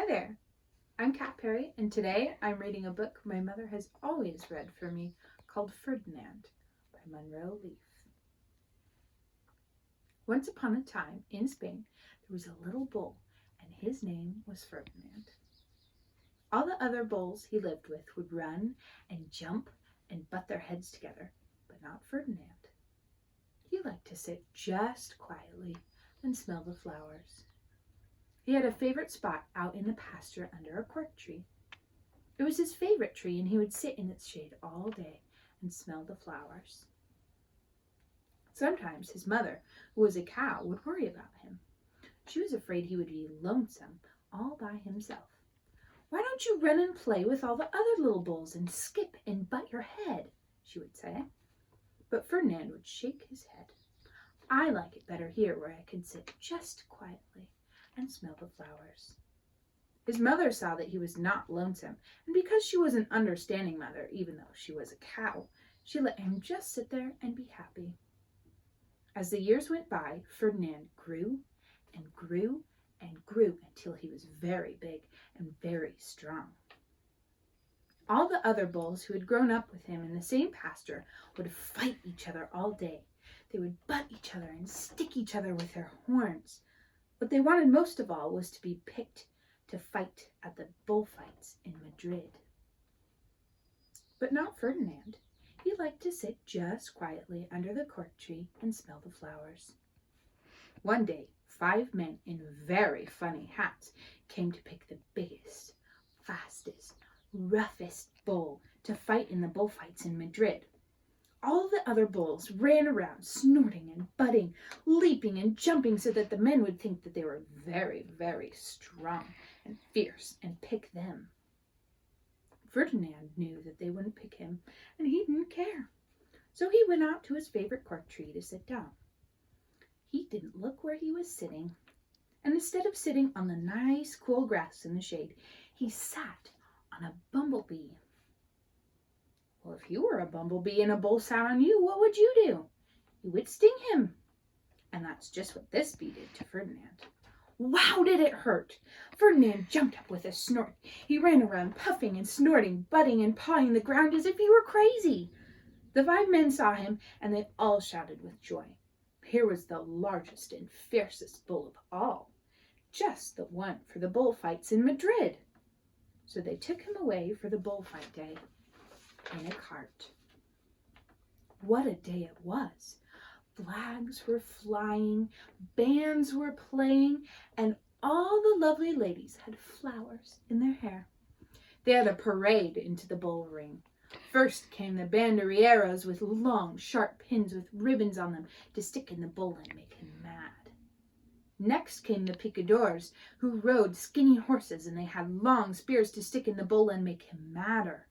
there, I'm Kat Perry, and today I'm reading a book my mother has always read for me called Ferdinand by Munro. Once upon a time in Spain, there was a little bull, and his name was Ferdinand. All the other bulls he lived with would run and jump and butt their heads together, but not Ferdinand. He liked to sit just quietly and smell the flowers. He had a favorite spot out in the pasture under a cork tree. It was his favorite tree, and he would sit in its shade all day and smell the flowers. Sometimes his mother, who was a cow, would worry about him. She was afraid he would be lonesome all by himself. "Why don't you run and play with all the other little bulls and skip and butt your head?" she would say. But Ferdinand would shake his head. "I like it better here where I can sit just quietly and smell the flowers." His mother saw that he was not lonesome, and because she was an understanding mother, even though she was a cow, she let him just sit there and be happy. As the years went by, Ferdinand grew and grew and grew until he was very big and very strong. All the other bulls who had grown up with him in the same pasture would fight each other all day. They would butt each other and stick each other with their horns. What they wanted most of all was to be picked to fight at the bullfights in Madrid. But not Ferdinand. He liked to sit just quietly under the cork tree and smell the flowers. One day, 5 men in very funny hats came to pick the biggest, fastest, roughest bull to fight in the bullfights in Madrid. All the other bulls ran around, snorting and butting, leaping and jumping so that the men would think that they were very, very strong and fierce and pick them. Ferdinand knew that they wouldn't pick him, and he didn't care. So he went out to his favorite cork tree to sit down. He didn't look where he was sitting, and instead of sitting on the nice cool grass in the shade, he sat on a bumblebee. Well, if you were a bumblebee and a bull sat on you, what would you do? You would sting him. And that's just what this bee did to Ferdinand. Wow, did it hurt! Ferdinand jumped up with a snort. He ran around puffing and snorting, butting and pawing the ground as if he were crazy. The 5 men saw him, and they all shouted with joy. Here was the largest and fiercest bull of all, just the one for the bullfights in Madrid. So they took him away for the bullfight day in a cart. What a day it was! Flags were flying, bands were playing, and all the lovely ladies had flowers in their hair. They had a parade into the bull ring. First came the banderilleros with long, sharp pins with ribbons on them to stick in the bull and make him mad. Next came the picadors, who rode skinny horses, and they had long spears to stick in the bull and make him madder.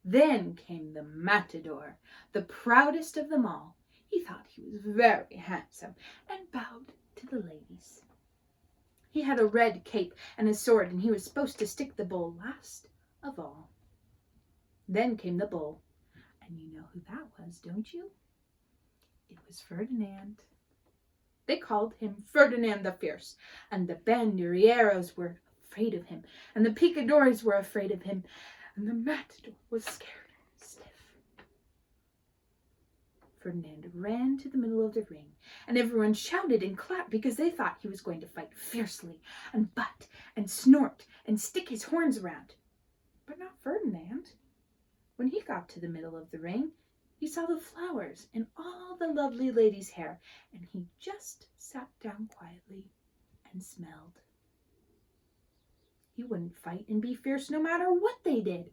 Then came the matador, the proudest of them all. He thought he was very handsome and bowed to the ladies. He had a red cape and a sword, and he was supposed to stick the bull last of all. Then came the bull, and you know who that was, don't you? It was Ferdinand. They called him Ferdinand the Fierce, and the banderilleros were afraid of him, and the picadores were afraid of him, and the matador was scared and stiff. Ferdinand ran to the middle of the ring, and everyone shouted and clapped because they thought he was going to fight fiercely and butt and snort and stick his horns around. But not Ferdinand. When he got to the middle of the ring, he saw the flowers in all the lovely ladies' hair, and he just sat down quietly and smelled. He wouldn't fight and be fierce no matter what they did.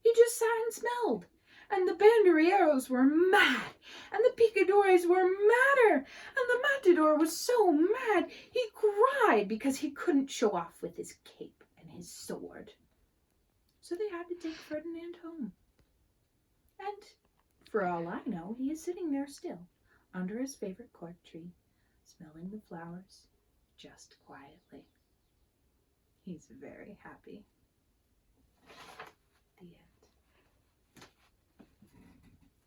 He just sat and smelled. And the banderilleros were mad, and the picadores were madder, and the matador was so mad he cried because he couldn't show off with his cape and his sword. So they had to take Ferdinand home. And for all I know, he is sitting there still, under his favorite cork tree, smelling the flowers just quietly. He's very happy.